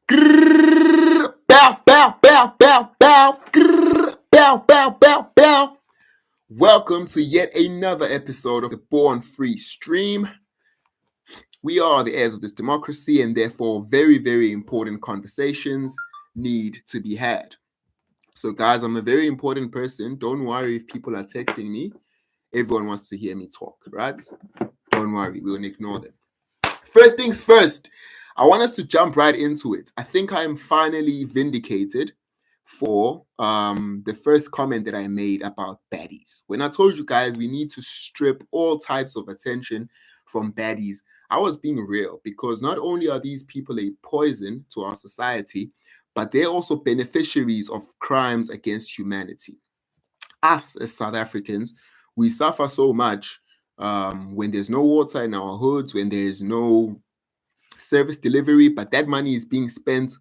Grrr, bow, bow, bow, bow, bow. Grrr, bow, bow, bow, bow. Welcome to yet another episode of the Born Free Stream. We are the heirs of this democracy, and therefore, very, very important conversations need to be had. So, guys, I'm a very important person. Don't worry if people are texting me. Everyone wants to hear me talk, right? Don't worry, we'll ignore them. First things first, I want us to jump right into it. I think I am finally vindicated for the first comment that I made about baddies. When I told you guys we need to strip all types of attention from baddies, I was being real, because not only are these people a poison to our society, but they're also beneficiaries of crimes against humanity. Us as South Africans, we suffer so much when there's no water in our hoods, when there's no service delivery, but that money is being spent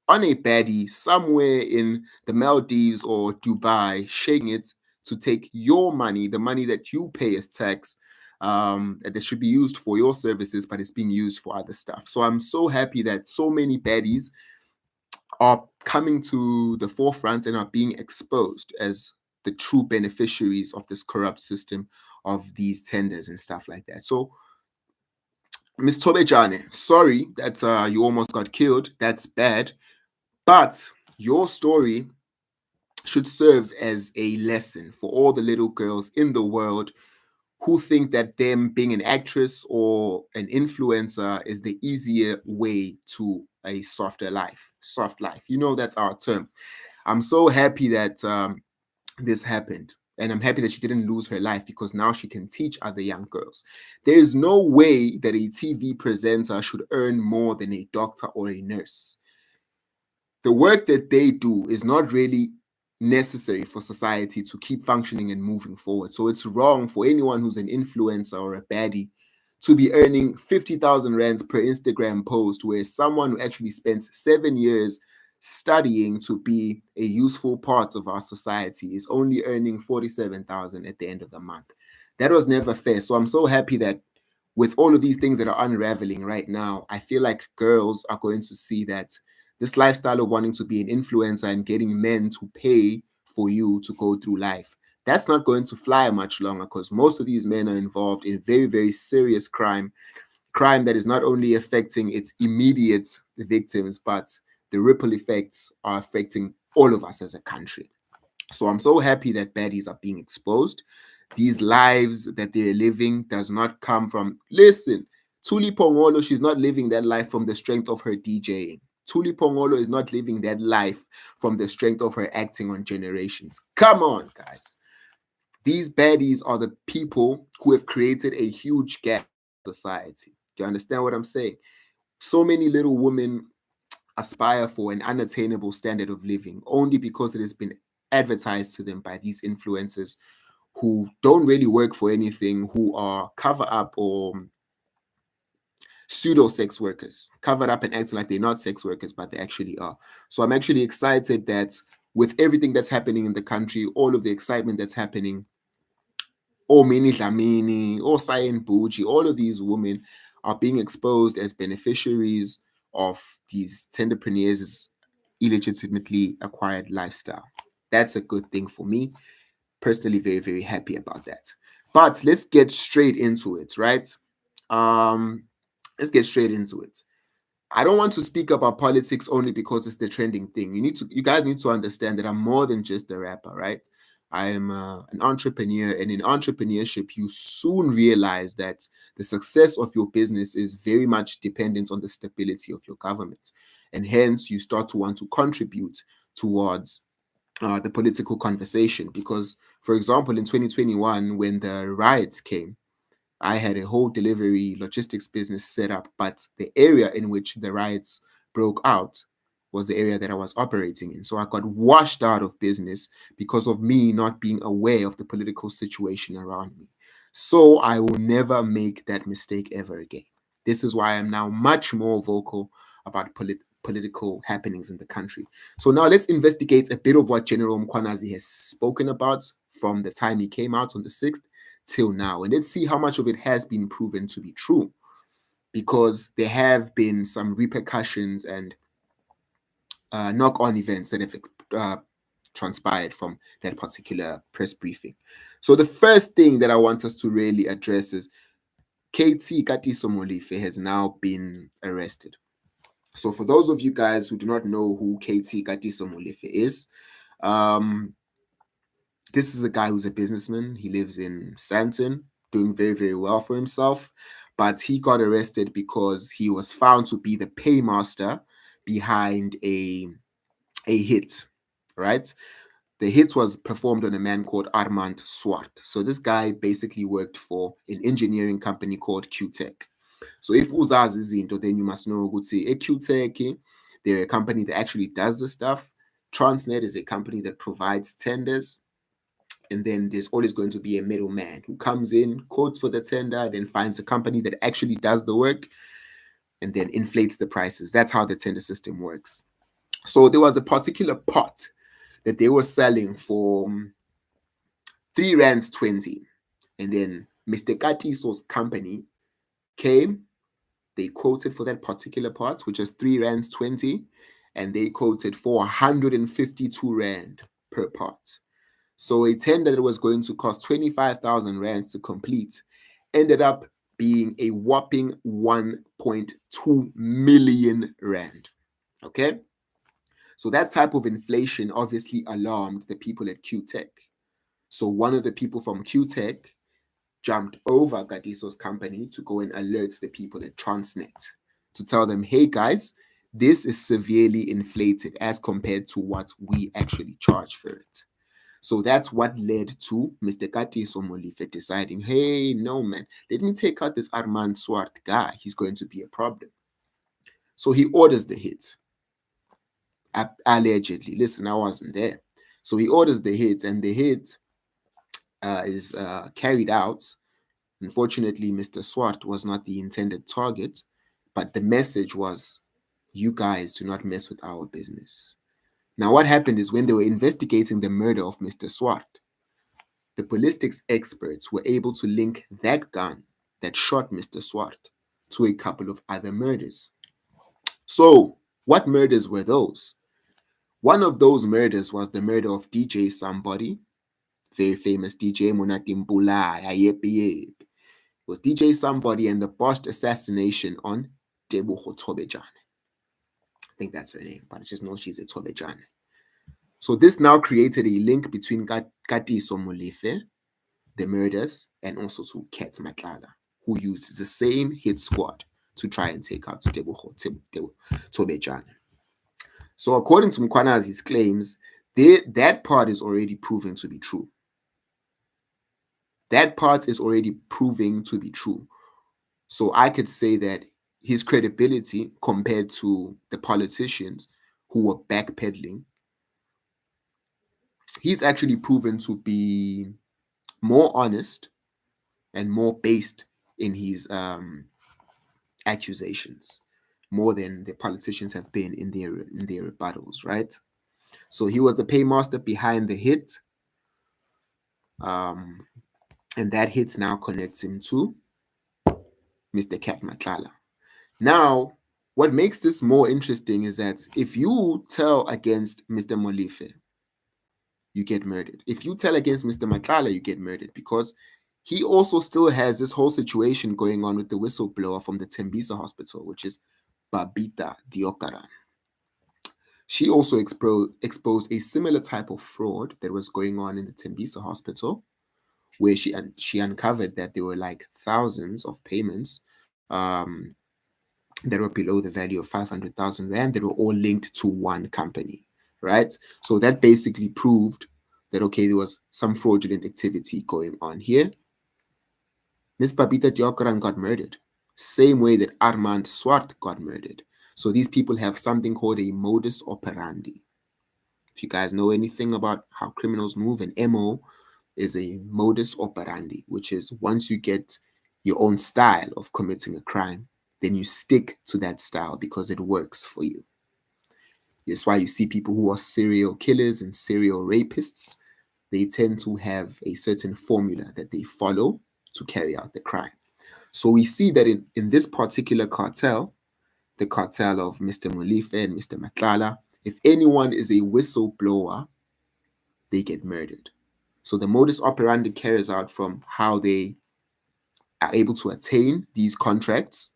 on a baddie somewhere in the Maldives or Dubai, shaking it to take your money, the money that you pay as tax, that should be used for your services, but it's being used for other stuff. So I'm so happy that so many baddies are coming to the forefront and are being exposed as the true beneficiaries of this corrupt system of these tenders and stuff like that. So, Ms. Tobejane, sorry that you almost got killed. That's bad. But your story should serve as a lesson for all the little girls in the world who think that them being an actress or an influencer is the easier way to a softer life. Soft life. You know, that's our term. I'm so happy that this happened. And I'm happy that she didn't lose her life, because now she can teach other young girls. There is no way that a TV presenter should earn more than a doctor or a nurse. The work that they do is not really necessary for society to keep functioning and moving forward. So it's wrong for anyone who's an influencer or a baddie to be earning 50,000 rands per Instagram post, where someone who actually spent 7 years studying to be a useful part of our society is only earning 47,000 at the end of the month. That was never fair. So I'm so happy that with all of these things that are unraveling right now, I feel like girls are going to see that this lifestyle of wanting to be an influencer and getting men to pay for you to go through life, that's not going to fly much longer, because most of these men are involved in very, very serious crime that is not only affecting its immediate victims, but the ripple effects are affecting all of us as a country. So I'm so happy that baddies are being exposed. These lives that they're living does not come from, listen, Tuli Pongolo, she's not living that life from the strength of her DJing. Tuli Pongolo is not living that life from the strength of her acting on Generations. Come on, guys. These baddies are the people who have created a huge gap in society. Do you understand what I'm saying? So many little women aspire for an unattainable standard of living only because it has been advertised to them by these influencers who don't really work for anything, who are cover up or pseudo sex workers, covered up and acting like they're not sex workers, but they actually are. So I'm actually excited that with everything that's happening in the country, all of the excitement that's happening, or Mini Dlamini, or Cyan Buji, all of these women are being exposed as beneficiaries of these tenderpreneurs' illegitimately acquired lifestyle. That's a good thing for me. Personally, very, very happy about that. But let's get straight into it, right? Let's get straight into it. I don't want to speak about politics only because it's the trending thing. You guys need to understand that I'm more than just a rapper, right? I am an entrepreneur, and in entrepreneurship, you soon realize that the success of your business is very much dependent on the stability of your government, and hence you start to want to contribute towards the political conversation. Because, for example, in 2021, when the riots came, I had a whole delivery logistics business set up, but the area in which the riots broke out was the area that I was operating in. So I got washed out of business because of me not being aware of the political situation around me. So I will never make that mistake ever again. This is why I'm now much more vocal about political happenings in the country. So now let's investigate a bit of what General Mkhwanazi has spoken about from the time he came out on the 6th till now. And let's see how much of it has been proven to be true, because there have been some repercussions and knock-on events that have transpired from that particular press briefing. So the first thing that I want us to really address is KT Katiso Molefe has now been arrested. So for those of you guys who do not know who KT Katiso Molefe is, this is a guy who's a businessman. He lives in Sandton, doing very, very well for himself. But he got arrested because he was found to be the paymaster behind a hit, right? The hit was performed on a man called Armand Swart. So this guy basically worked for an engineering company called QTech. So if uzazi izinto, then you must know ukuthi QTech, they're a company that actually does the stuff. Transnet is a company that provides tenders. And then there's always going to be a middleman who comes in, quotes for the tender, then finds a company that actually does the work, and then inflates the prices. That's how the tender system works. So there was a particular pot that they were selling for 3 rands 20. And then Mr. Katiso's company came, they quoted for that particular pot, which is 3 rands 20, and they quoted for 152 rand per pot. So a tender that was going to cost 25,000 rands to complete ended up being a whopping 1.2 million rand. Okay? So that type of inflation obviously alarmed the people at QTech. So one of the people from QTech jumped over Gadiso's company to go and alert the people at Transnet to tell them, hey guys, this is severely inflated as compared to what we actually charge for it. So that's what led to Mr. Katiso Molefe deciding, hey, no, man, let me take out this Armand Swart guy. He's going to be a problem. So he orders the hit. Allegedly. Listen, I wasn't there. So he orders the hit, and the hit is carried out. Unfortunately, Mr. Swart was not the intended target, but the message was, you guys do not mess with our business. Now, what happened is when they were investigating the murder of Mr. Swart, the ballistics experts were able to link that gun that shot Mr. Swart to a couple of other murders. So, what murders were those? One of those murders was the murder of DJ Sumbody, very famous DJ Monatimbula, Ayep. It was DJ Sumbody and the botched assassination on Tebogo Tobejane. I think that's her name, but I just know she's a Tobejane. So this now created a link between Katiso Molefe, the murders, and also to Ket Matlala, who used the same hit squad to try and take out Tebogo Tobejane. So according to Mkhwanazi's claims, that part is already proving to be true. That part is already proving to be true. So I could say that his credibility compared to the politicians who were backpedaling, he's actually proven to be more honest and more based in his accusations, more than the politicians have been in their rebuttals, right? So he was the paymaster behind the hit, and that hit now connects him to Mr. Ket Matlala. Now, what makes this more interesting is that if you tell against Mr. Molefe, you get murdered. If you tell against Mr. Matlala, you get murdered, because he also still has this whole situation going on with the whistleblower from the Tembisa hospital, which is Babita Diokaran. She also exposed a similar type of fraud that was going on in the Tembisa hospital, where she uncovered that there were like thousands of payments that were below the value of 500,000 Rand that were all linked to one company, right? So that basically proved that, okay, there was some fraudulent activity going on here. Miss Babita Diokaran got murdered, same way that Armand Swart got murdered. So these people have something called a modus operandi. If you guys know anything about how criminals move, an MO is a modus operandi, which is once you get your own style of committing a crime, then you stick to that style because it works for you. That's why you see people who are serial killers and serial rapists. They tend to have a certain formula that they follow to carry out the crime. So we see that in this particular cartel, the cartel of Mr. Molefe and Mr. Matlala, If anyone is a whistleblower, they get murdered. So the modus operandi carries out from how they are able to attain these contracts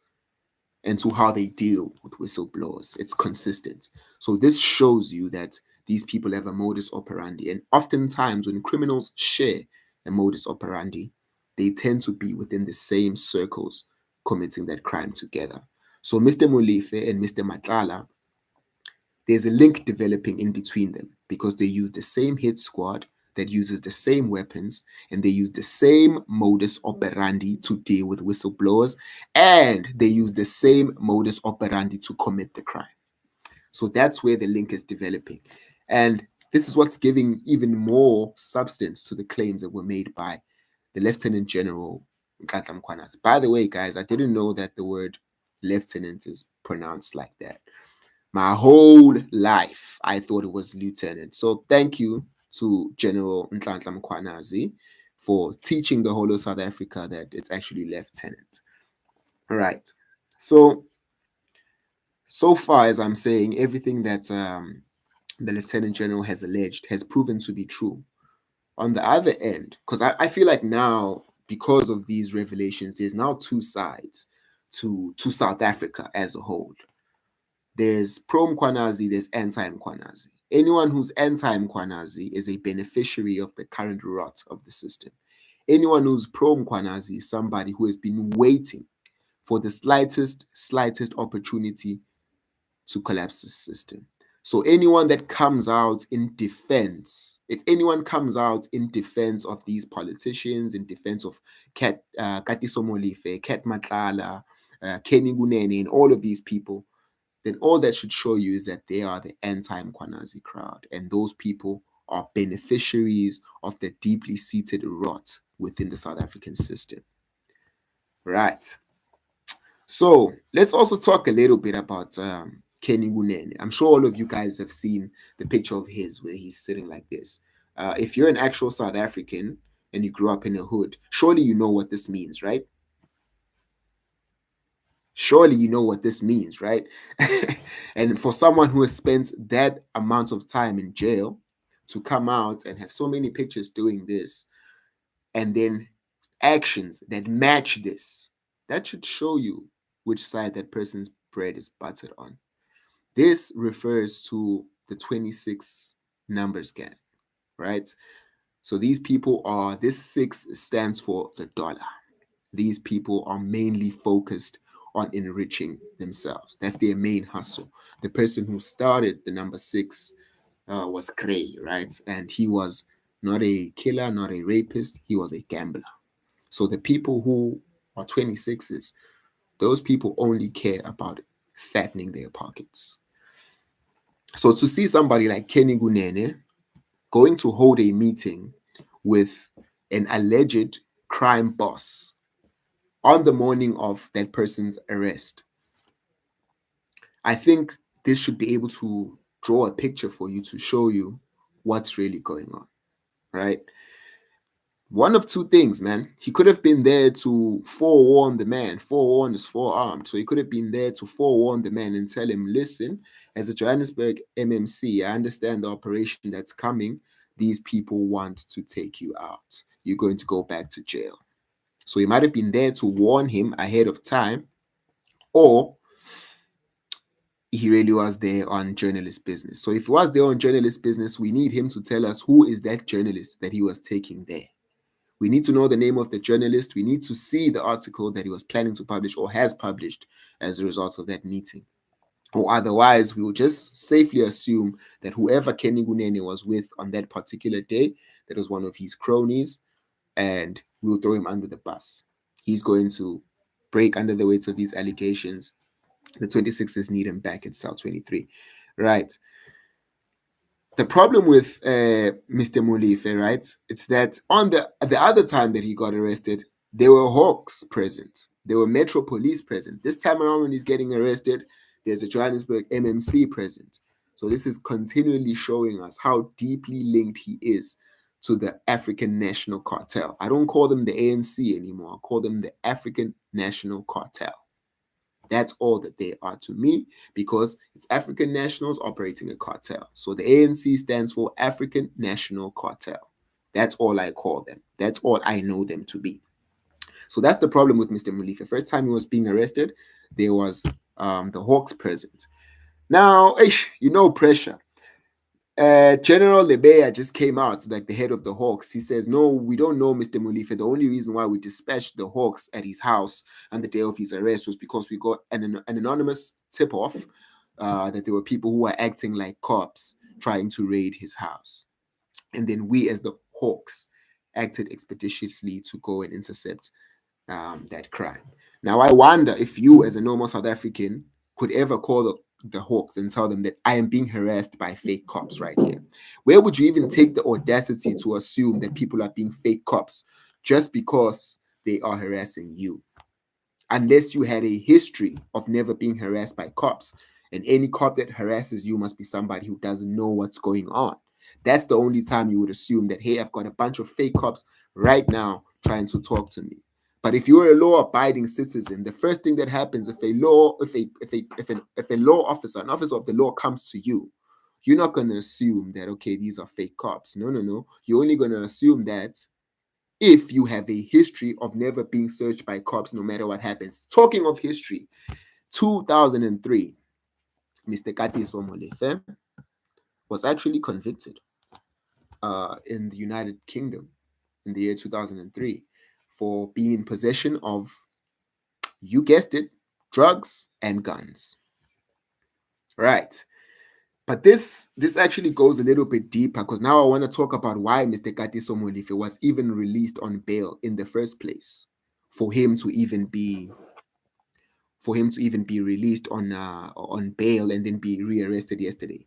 and to how they deal with whistleblowers. It's consistent. So this shows you that these people have a modus operandi. And oftentimes when criminals share a modus operandi, they tend to be within the same circles committing that crime together. So Mr. Molefe and Mr. Matlala, there's a link developing in between them because they use the same hit squad that uses the same weapons and they use the same modus operandi to deal with whistleblowers, and they use the same modus operandi to commit the crime. So that's where the link is developing. And this is what's giving even more substance to the claims that were made by the Lieutenant General Mkhwanazi. By the way, guys, I didn't know that the word lieutenant is pronounced like that. My whole life, I thought it was lieutenant. So thank you to General Mkhwanazi for teaching the whole of South Africa that it's actually lieutenant. All right. So far, as I'm saying, everything that the Lieutenant General has alleged has proven to be true. On the other end, because I feel like now, because of these revelations, there's now two sides to South Africa as a whole. There's pro-Mkhwanazi, there's anti-Mkhwanazi. Anyone who's anti-Mkhwanazi is a beneficiary of the current rot of the system. Anyone who's pro-Mkhwanazi is somebody who has been waiting for the slightest opportunity to collapse the system. So anyone that comes out in defense, if anyone comes out in defense of these politicians, in defense of Katiso Molefe, Kat Matlala, Kenny Kunene, and all of these people, then all that should show you is that they are the anti-Mkhwanazi crowd. And those people are beneficiaries of the deeply seated rot within the South African system. Right. So let's also talk a little bit about Kenny Kunene. I'm sure all of you guys have seen the picture of his where he's sitting like this. If you're an actual South African and you grew up in a hood, surely you know what this means, right? Surely you know what this means, right? And for someone who has spent that amount of time in jail to come out and have so many pictures doing this, and then actions that match this, that should show you which side that person's bread is buttered on. This refers to the 26 numbers gang, right? So these people are, this 6 stands for the dollar. These people are mainly focused on enriching themselves. That's their main hustle. The person who started the number 6 was Gray, right? And he was not a killer, not a rapist. He was a gambler. So the people who are 26s, those people only care about fattening their pockets. So to see somebody like Kenny Kunene going to hold a meeting with an alleged crime boss on the morning of that person's arrest, I think this should be able to draw a picture for you to show you what's really going on, right? One of two things, man. He could have been there to forewarn the man. Forewarn is forearmed. So he could have been there to forewarn the man and tell him, listen, as a Johannesburg MMC, I understand the operation that's coming. These people want to take you out. You're going to go back to jail. So he might have been there to warn him ahead of time, or he really was there on journalist business. So if he was there on journalist business, we need him to tell us who is that journalist that he was taking there. We need to know the name of the journalist. We need to see the article that he was planning to publish or has published as a result of that meeting. Or otherwise, we will just safely assume that whoever Kenny Kunene was with on that particular day, that was one of his cronies, and we will throw him under the bus. He's going to break under the weight of these allegations. The 26ers need him back in cell 23. Right. The problem with Mr. Molefe, right, it's that on the other time that he got arrested, there were hawks present. There were Metro Police present. This time around when he's getting arrested, there's a Johannesburg MMC present. So this is continually showing us how deeply linked he is to the African National Cartel. I don't call them the ANC anymore. I call them the African National Cartel. That's all that they are to me, because it's African nationals operating a cartel. So the ANC stands for African National Cartel. That's all I call them. That's all I know them to be. So that's the problem with Mr. Molefe. The first time he was being arrested, there was the Hawks present. Now, pressure. General Lebeya just came out, like the head of the Hawks. He says, no, we don't know Mr. Molefe. The only reason why we dispatched the Hawks at his house on the day of his arrest was because we got an anonymous tip-off that there were people who were acting like cops trying to raid his house. And then we, as the Hawks, acted expeditiously to go and intercept that crime. Now, I wonder if you, as a normal South African, could ever call the Hawks and tell them that I am being harassed by fake cops right here. Where would you even take the audacity to assume that people are being fake cops just because they are harassing you? Unless you had a history of never being harassed by cops. And any cop that harasses you must be somebody who doesn't know what's going on. That's the only time you would assume that, hey, I've got a bunch of fake cops right now trying to talk to me. But if you're a law-abiding citizen, the first thing that happens if a law officer, an officer of the law comes to you, you're not going to assume that, okay, these are fake cops. No. You're only going to assume that if you have a history of never being searched by cops, no matter what happens. Talking of history, 2003, Mr. Katiso Molefe was actually convicted in the United Kingdom in the year 2003 for being in possession of, you guessed it, drugs and guns. Right. But this actually goes a little bit deeper, because now I want to talk about why Mr. Katiso Molefe was even released on bail in the first place, for him to even be released on bail and then be rearrested yesterday.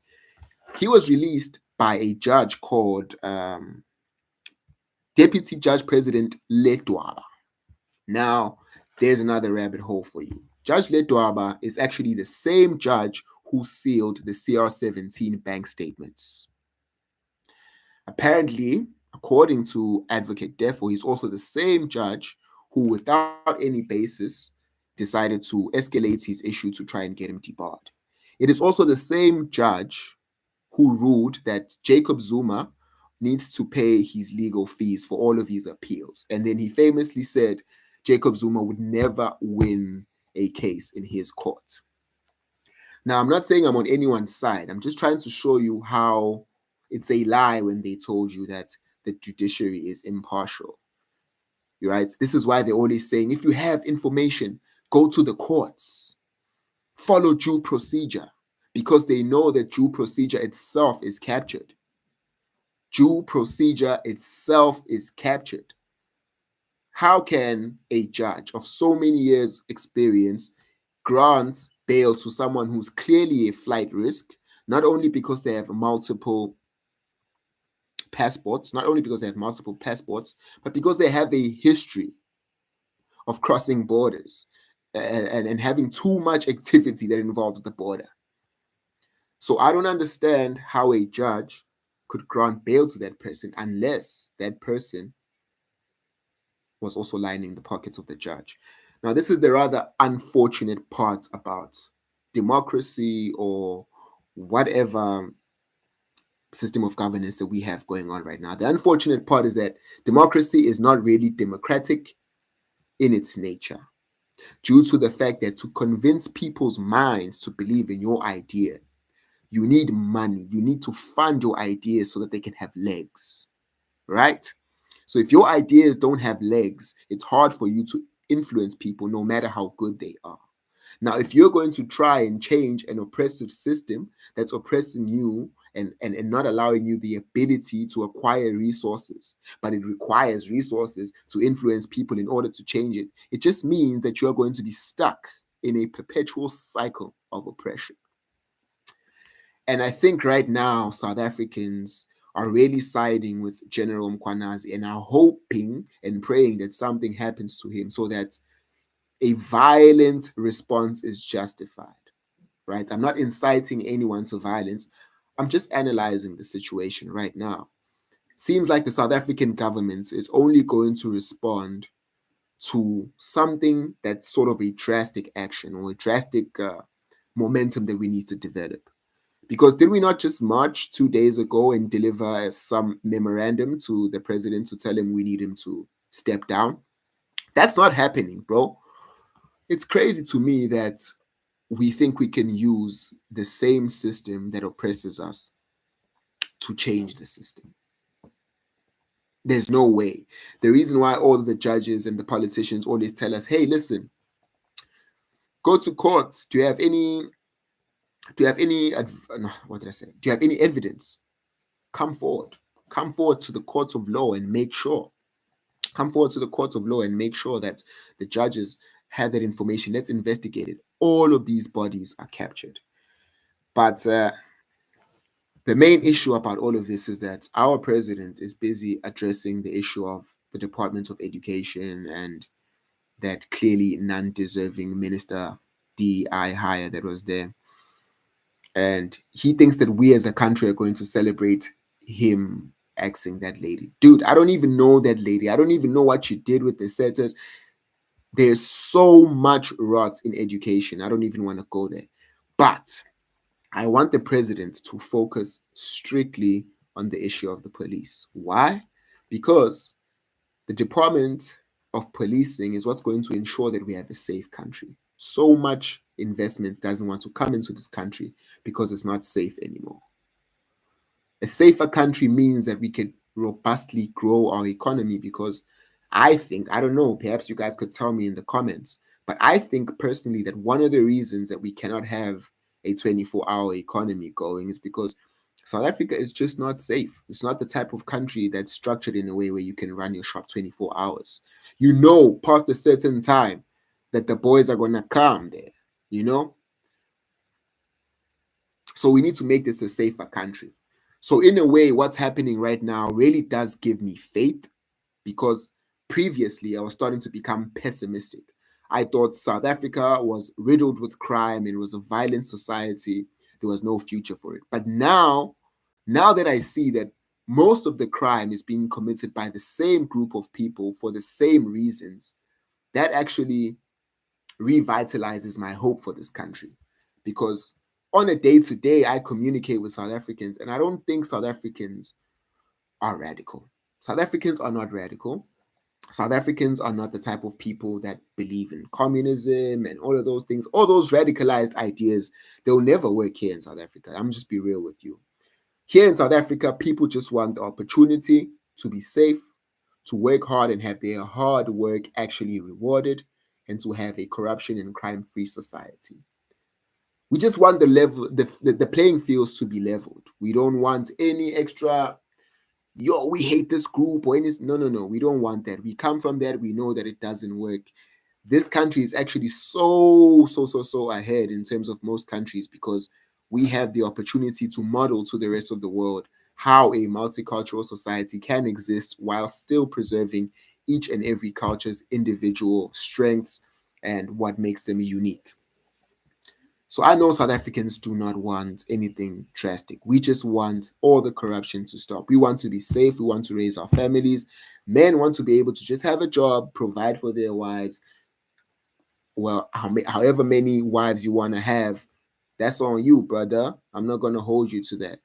He was released by a judge called Deputy Judge President Letwaba. Now, there's another rabbit hole for you. Judge Letwaba is actually the same judge who sealed the CR17 bank statements. Apparently, according to Advocate Defo, he's also the same judge who, without any basis, decided to escalate his issue to try and get him debarred. It is also the same judge who ruled that Jacob Zuma needs to pay his legal fees for all of his appeals. And then he famously said Jacob Zuma would never win a case in his court. Now, I'm not saying I'm on anyone's side. I'm just trying to show you how it's a lie when they told you that the judiciary is impartial. You're right? This is why they're always saying, if you have information, go to the courts. Follow due procedure, because they know that due procedure itself is captured. Due procedure itself is captured. How can a judge of so many years' experience grant bail to someone who's clearly a flight risk, not only because they have multiple passports, but because they have a history of crossing borders and having too much activity that involves the border? So I don't understand how a judge could grant bail to that person unless that person was also lining the pockets of the judge. Now, this is the rather unfortunate part about democracy or whatever system of governance that we have going on right now. The unfortunate part is that democracy is not really democratic in its nature, due to the fact that to convince people's minds to believe in your idea, you need money. You need to fund your ideas so that they can have legs, right? So if your ideas don't have legs, it's hard for you to influence people no matter how good they are. Now, if you're going to try and change an oppressive system that's oppressing you and not allowing you the ability to acquire resources, but it requires resources to influence people in order to change it, it just means that you're going to be stuck in a perpetual cycle of oppression. And I think right now, South Africans are really siding with General Mkhwanazi and are hoping and praying that something happens to him so that a violent response is justified, right? I'm not inciting anyone to violence. I'm just analyzing the situation right now. Seems like the South African government is only going to respond to something that's sort of a drastic action or a drastic momentum that we need to develop. Because did we not just march 2 days ago and deliver some memorandum to the president to tell him we need him to step down? That's not happening, bro. It's crazy to me that we think we can use the same system that oppresses us to change the system. There's no way. The reason why all the judges and the politicians always tell us, hey, listen, go to court. Do you have any, what did I say? Do you have any evidence? Come forward. Come forward to the courts of law and make sure. Come forward to the courts of law and make sure that the judges have that information. Let's investigate it. All of these bodies are captured. But the main issue about all of this is that our president is busy addressing the issue of the Department of Education and that clearly non-deserving minister DI hire that was there. And he thinks that we as a country are going to celebrate him axing that lady. Dude, I don't even know that lady. I don't even know what she did with the setters. There's so much rot in education. I don't even want to go there. But I want the president to focus strictly on the issue of the police. Why? Because the Department of Policing is what's going to ensure that we have a safe country. So much investment doesn't want to come into this country because it's not safe anymore. A safer country means that we can robustly grow our economy because I think, I don't know, perhaps you guys could tell me in the comments, but I think personally that one of the reasons that we cannot have a 24-hour economy going is because South Africa is just not safe. It's not the type of country that's structured in a way where you can run your shop 24 hours. You know, past a certain time that the boys are going to come there, you know? So we need to make this a safer country. So in a way, what's happening right now really does give me faith because previously I was starting to become pessimistic. I thought South Africa was riddled with crime and it was a violent society. There was no future for it. But now that I see that most of the crime is being committed by the same group of people for the same reasons, that actually revitalizes my hope for this country. Because on a day-to-day, I communicate with South Africans, and I don't think South Africans are radical. South Africans are not radical. South Africans are not the type of people that believe in communism and all of those things. All those radicalized ideas, they'll never work here in South Africa. I'm just be real with you. Here in South Africa, people just want the opportunity to be safe, to work hard and have their hard work actually rewarded, and to have a corruption and crime-free society. We just want the playing fields to be leveled. We don't want any extra, yo, we hate this group or any. No. We don't want that. We come from that. We know that it doesn't work. This country is actually so ahead in terms of most countries because we have the opportunity to model to the rest of the world how a multicultural society can exist while still preserving each and every culture's individual strengths and what makes them unique. So I know South Africans do not want anything drastic. We just want all the corruption to stop. We want to be safe. We want to raise our families. Men want to be able to just have a job, provide for their wives. Well, however many wives you want to have, that's on you, brother. I'm not going to hold you to that.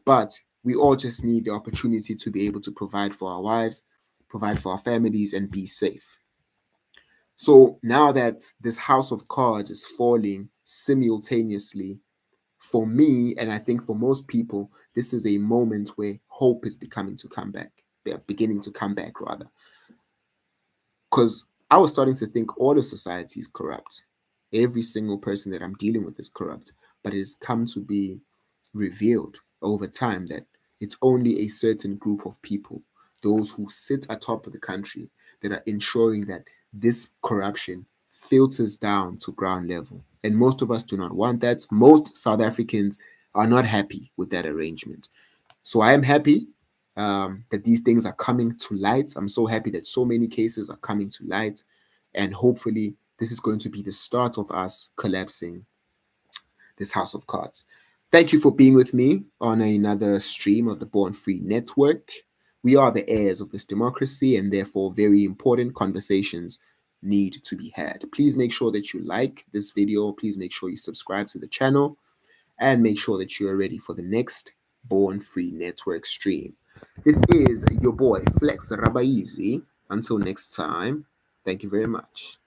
But we all just need the opportunity to be able to provide for our wives, provide for our families, and be safe. So now that this house of cards is falling simultaneously, for me, and I think for most people, this is a moment where hope is beginning to come back rather. Because I was starting to think all of society is corrupt. Every single person that I'm dealing with is corrupt, but it has come to be revealed over time that it's only a certain group of people, those who sit atop of the country, that are ensuring that this corruption filters down to ground level. And most of us do not want that. Most South Africans are not happy with that arrangement. So I am happy that these things are coming to light. I'm so happy that so many cases are coming to light. And hopefully this is going to be the start of us collapsing this house of cards. Thank you for being with me on another stream of the Born Free Network. We are the heirs of this democracy and therefore very important conversations need to be had. Please make sure that you like this video. Please make sure you subscribe to the channel and make sure that you are ready for the next Born Free Network stream. This is your boy Flex Rabaizi. Until next time, thank you very much.